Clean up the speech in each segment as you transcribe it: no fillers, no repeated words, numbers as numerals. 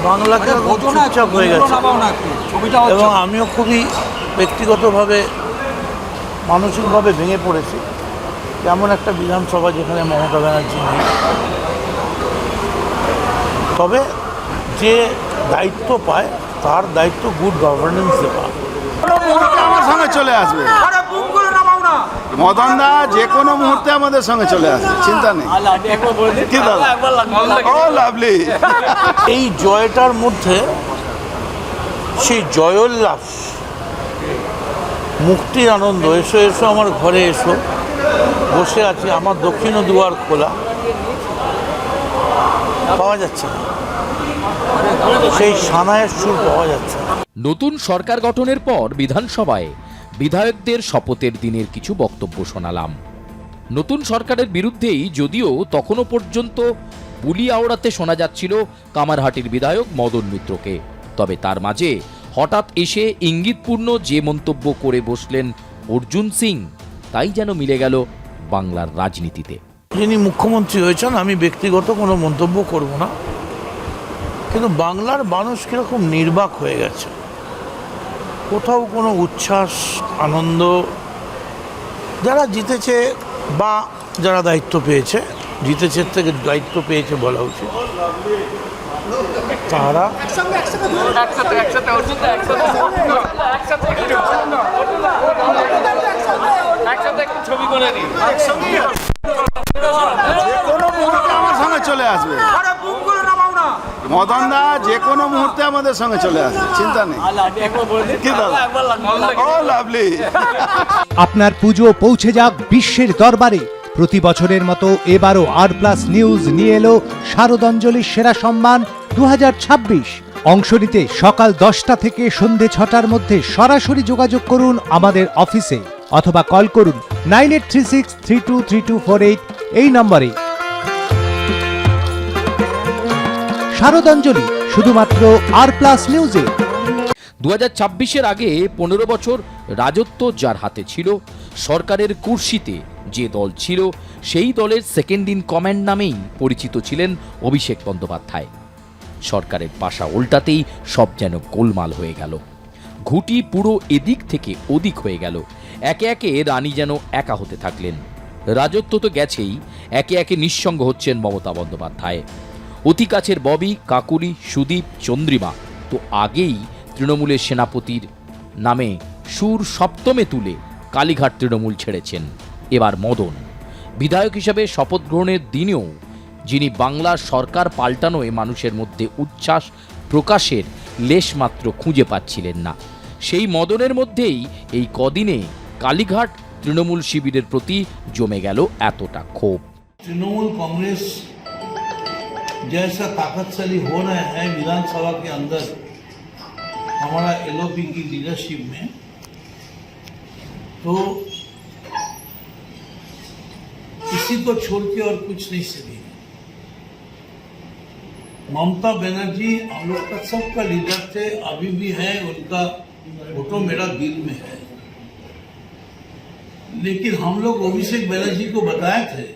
বাংলাকে চুপচাপ হয়ে গেছে এবং আমিও খুবই ব্যক্তিগতভাবে মানসিকভাবে ভেঙে পড়েছি। এমন একটা বিধানসভা যেখানে মমতা ব্যানার্জি নেই। তবে যে দায়িত্ব পায় তার দায়িত্ব গুড গভর্নেন্স দেওয়া। আমার সঙ্গে চলে আসবে মদন দা, যে কোনো মুহূর্তে আমাদের সঙ্গে চলে আসবে, চিন্তা নেই। কি দাদা? ও লাভলি। এই জয়টার মধ্যে সেই জয়োল্লাস, মুক্তির আনন্দ, এসো এসো আমার ঘরে এসো, বসে আছি আমার দক্ষিণ দুয়ার খোলা, পাওয়া যাচ্ছে না, সেই সানায়ের সুর পাওয়া যাচ্ছে না। নতুন সরকার গঠনের পর বিধানসভায় বিধায়কদের শপথের দিনের কিছু বক্তব্য শোনালাম। নতুন সরকারের বিরুদ্ধেই যদিও তখনও পর্যন্ত বুলি আওড়াতে শোনা যাচ্ছিল কামারহাটির বিধায়ক মদন মিত্রকে, তবে তার মাঝে হঠাৎ এসে ইঙ্গিতপূর্ণ যে মন্তব্য করে বসলেন অর্জুন সিং, তাই যেন মিলে গেল বাংলার রাজনীতিতে। যিনি মুখ্যমন্ত্রী হয়েছেন, আমি ব্যক্তিগত কোনো মন্তব্য করব না, কিন্তু বাংলার মানুষ কীরকম নির্বাক হয়ে গেছে, কোথাও কোনো উচ্ছ্বাস আনন্দ, যারা জিতেছে বা যারা দায়িত্ব পেয়েছে, জিতেছে থেকে দায়িত্ব পেয়েছে বলা উচিত, তারা আমার সঙ্গে চলে আসবে মদন দা, যে কোনো মুহূর্তে আমাদের সঙ্গে চলে আসবে, চিন্তা নেই। কি দাদা? ও লাভলি। আপনার পুজো পৌঁছে যাক বিশ্বের দরবারে। প্রতি বছরের মতো এবারও আর+ নিউজ নিয়ে এলো শারদাঞ্জলির সেরা সম্মান 2026। অংশ নিতে সকাল 10টা থেকে সন্ধে 6টার মধ্যে সরাসরি যোগাযোগ করুন আমাদের অফিসে অথবা কল করুন 9836323248 এই নম্বরে। শারদাঞ্জলি শুধুমাত্র আর+ নিউজে। 2026-এর আগে 15 বছর রাজত্ব যার হাতে ছিল, সরকারের কুর্সিতে যে দল ছিল, সেই দলের সেকেন্ড ইন কমান্ড নামেই পরিচিত ছিলেন অভিষেক বন্দ্যোপাধ্যায়। সরকারের পাশা উল্টাতেই সব যেন গোলমাল হয়ে গেল, ঘুঁটি পুরো এদিক থেকে ওদিক হয়ে গেল। একে একে রানী যেন একা হতে থাকলেন। রাজত্ব তো গেছেই, একে একে নিঃসঙ্গ হচ্ছেন মমতা বন্দ্যোপাধ্যায়। অতি কাছের ববি, কাকুলি, সুদীপ, চন্দ্রিমা তো আগেই তৃণমূলের সেনাপতির নামে সুর সপ্তমে তুলে কালীঘাট তৃণমূল ছেড়েছেন। এবার মদন বিধায়ক হিসাবে শপথ গ্রহণের দিনেও যিনি বাংলার সরকার পাল্টানোয় মানুষের মধ্যে উচ্ছ্বাস প্রকাশের লেশমাত্র খুঁজে পাচ্ছিলেন না, সেই মদনের মধ্যেই এই কদিনে কালীঘাট তৃণমূল শিবিরের প্রতি জমে গেল এতটা ক্ষোভ। तृणमूल कांग्रेस जैसा ताकतशाली हो रहा है विधानसभा के अंदर हमारा एलओपी की लीडरशिप में, तो किसी को छोड़ के और कुछ नहीं सकेगी। ममता बनर्जी हम लोग का सबका लीडर थे, अभी भी है, उनका फोटो मेरा दिल में है। लेकिन हम लोग अभिषेक बनर्जी को बताए थे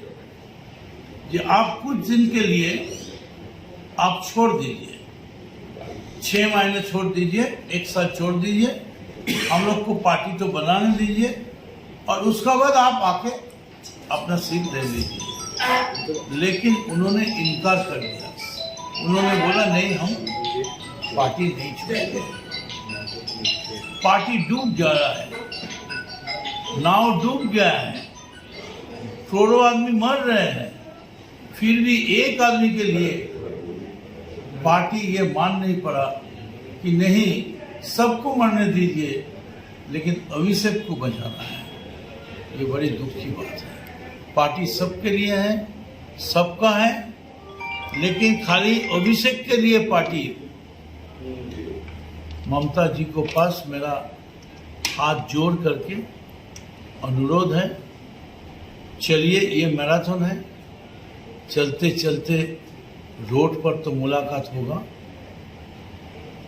कि आप कुछ दिन के लिए आप छोड़ दीजिए, 6 महीने छोड़ दीजिए, 1 साल छोड़ दीजिए, हम लोग को पार्टी तो बनाने दीजिए और उसका बाद आप आके अपना सीट ले लीजिए। लेकिन उन्होंने इनकार कर दिया, उन्होंने बोला नहीं, हम पार्टी नहीं छोड़ेंगे। पार्टी डूब जा रहा है, नाव डूब गया है, करोड़ों आदमी मर रहे हैं, फिर भी एक आदमी के लिए पार्टी ये मान नहीं पड़ा कि नहीं, सबको मरने दीजिए लेकिन अभिषेक को बचाना है। ये बड़ी दुख की बात है। पार्टी सबके लिए है, सबका है, लेकिन खाली अभिषेक के लिए पार्टी। ममता जी को पास मेरा हाथ जोड़ करके अनुरोध है, चलिए, ये मैराथन है, चलते चलते रोड पर तो मुलाकात होगा,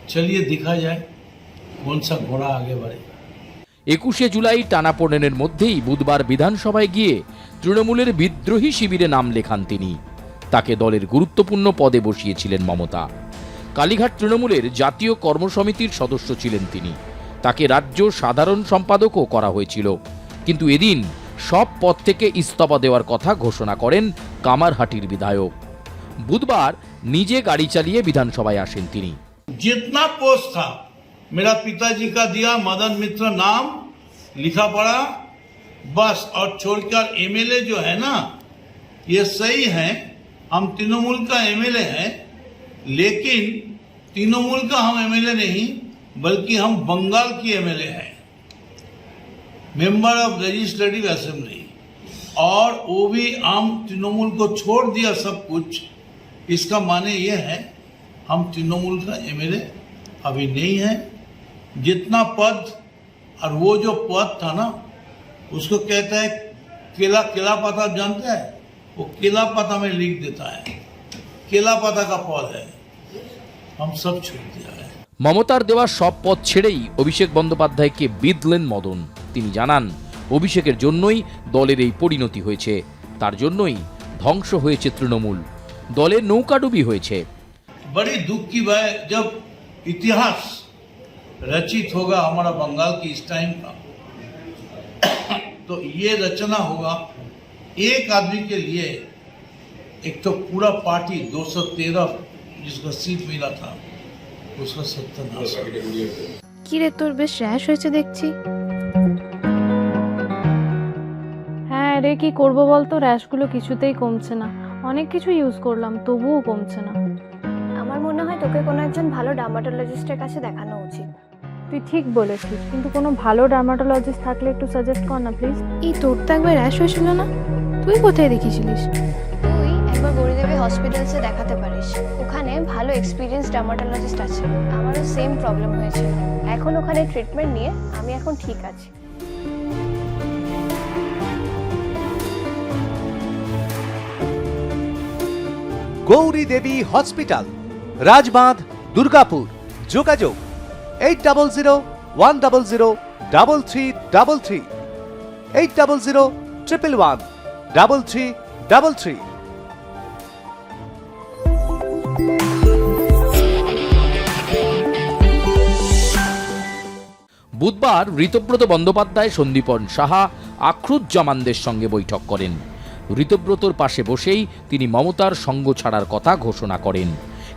चलिए दिखा जाए कौन सा घोड़ा आगे बढ़े। 21শে জুলাই টানাপোড়েনের মধ্যেই বুধবার বিধানসভায় গিয়ে তৃণমূলের বিদ্রোহী শিবিরে নাম লেখান তিনি। তাকে দলের গুরুত্বপূর্ণ পদে বসিয়েছিলেন মমতা। কালীঘাট তৃণমূলের জাতীয় কর্মসমিতির সদস্য ছিলেন তিনি। তাকে রাজ্য সাধারণ সম্পাদকও করা হয়েছিল, কিন্তু এদিন সব পদ থেকে ইস্তফা দেওয়ার কথা ঘোষণা করেন কামারহাটির বিধায়ক। বুধবার নিজে গাড়ি চালিয়ে বিধানসভায় আসেন তিনি। जितना पोस्ट था मेरा पिताजी का दिया, मदन मित्र नाम लिखा पड़ा बस, और छोड़कर एमएलए जो है ना, ये सही है, हम तृणमूल का एमएलए हैं, लेकिन तृणमूल का हम एमएलए नहीं बल्कि हम बंगाल की एमएलए हैं, मेंबर ऑफ लेजिस्लेटिव असेंबली, और वो भी हम तृणमूल को छोड़ दिया सब कुछ। इसका माने ये है हम तृणमूल का एमएलए अभी नहीं है। जितना पद, और वो जो पद था ना, उसको कहता है केला, केला पाता जानते हैं, वो केला पाता में लिख देता है, केला पाता का पद है, हम सब छोड़ दिया है। মমতার দেওয়া সব পদ ছেড়েই অভিষেক বন্দ্যোপাধ্যায়কে বিঁধলেন মদন। তিনি জানান, অভিষেকের জন্যই দলের এই পরিণতি হয়েছে, তার জন্যই ধ্বংস হয়েছে তৃণমূল, দলের নৌকাডুবি হয়েছে। बड़ी दुख की बात, जब इतिहास रचित होगा हमारा बंगाल की इस टाइम का, तो ये रचना होगा एक आदमी के लिए। एक तो पूरा पार्टी 213 जिसका सीट मिला था उसका सत्यानाश। কি রে, তোর বেশ র্যাশ হয়েছে দেখছি। হ্যাঁ রে, কি করবো বলতো, র্যাশগুলো কিছুতেই কমছে না। অনেক কিছু ইউজ করলাম তবুও কমছে না। আমার মনে হয় তোকে কোনো একজন ভালো ডার্মাটোলজিস্টের কাছে দেখানো উচিত। তুই ঠিক বলেছিস, কিন্তু কোনো ভালো ডার্মাটোলজিস্ট থাকলে একটু সাজেস্ট কর না প্লিজ। এই তোর তো একবার র্যাশ হয়েছিল না, তুই কোথায় দেখিয়েছিলিস? তুই একবার গৌরীদেবী হসপিটালসে দেখাতে পারিস, ওখানে ভালো এক্সপিরিয়েন্স ডার্মাটোলজিস্ট আছে। আমারও সেম প্রবলেম হয়েছিল, এখন ওখানে ট্রিটমেন্ট নিয়ে আমি এখন ঠিক আছি। গৌরী দেবী হসপিটাল, রাজবাঁধ, দুর্গাপুর। যোগাযোগ 8001003333, 8001113333। বুধবার ঋতব্রত বন্দ্যোপাধ্যায়, সন্দীপন সাহা, আখরুজ্জামানদের সঙ্গে বৈঠক করেন। ঋতব্রতর পাশে বসেই তিনি মমতার সঙ্গ ছাড়ার কথা ঘোষণা করেন।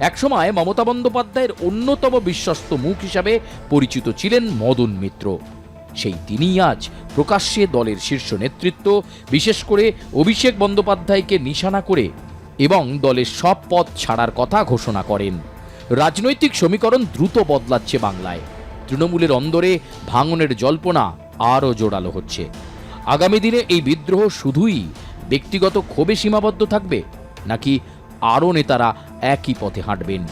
একসময় মমতা বন্দ্যোপাধ্যায়ের অন্যতম বিশ্বস্ত মুখ হিসাবে পরিচিত ছিলেন মদন মিত্র। সেই তিনিই আজ প্রকাশ্যে দলের শীর্ষ নেতৃত্ব, বিশেষ করে অভিষেক বন্দ্যোপাধ্যায়কে নিশানা করে এবং দলের সব পদ ছাড়ার কথা ঘোষণা করেন। রাজনৈতিক সমীকরণ দ্রুত বদলাচ্ছে বাংলায়। তৃণমূলের অন্দরে ভাঙনের জল্পনা আরও জোরালো হচ্ছে। আগামী দিনে এই বিদ্রোহ শুধুই ব্যক্তিগত ক্ষোভে সীমাবদ্ধ থাকবে, নাকি আরও নেতারা একই পথে হাঁটবেন?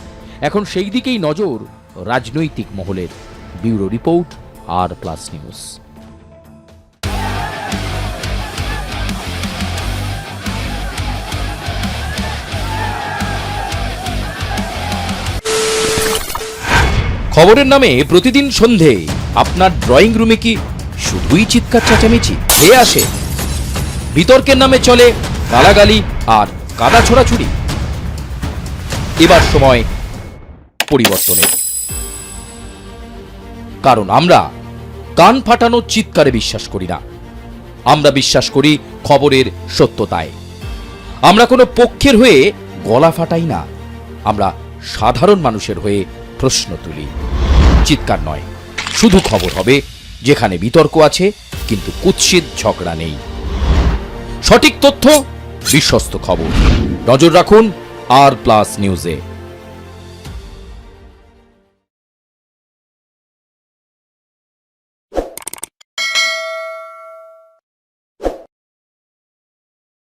এখন সেই দিকেই নজর রাজনৈতিক মহলের। ব্যুরো রিপোর্ট, আর+ নিউজ। খবরের নামে প্রতিদিন সন্ধে আপনার ড্রয়িং রুমে কি শুধুই চিৎকার চেঁচামেচি হে আসে? বিতর্কের নামে চলে গালাগালি আর কাদা ছোড়াছুড়ি। এবার সময় পরিবর্তনের, কারণ আমরা কান ফাটানো চিৎকারে বিশ্বাস করি না। আমরা বিশ্বাস করি খবরের সত্যতায়। আমরা কোনো পক্ষের হয়ে গলা ফাটাই না, আমরা সাধারণ মানুষের হয়ে প্রশ্ন তুলি। চিৎকার নয়, শুধু খবর হবে যেখানে বিতর্ক আছে কিন্তু কুৎসিত ঝগড়া নেই। সঠিক তথ্য, বিশ্বস্ত খবর। নজর রাখুন আর+ নিউজে।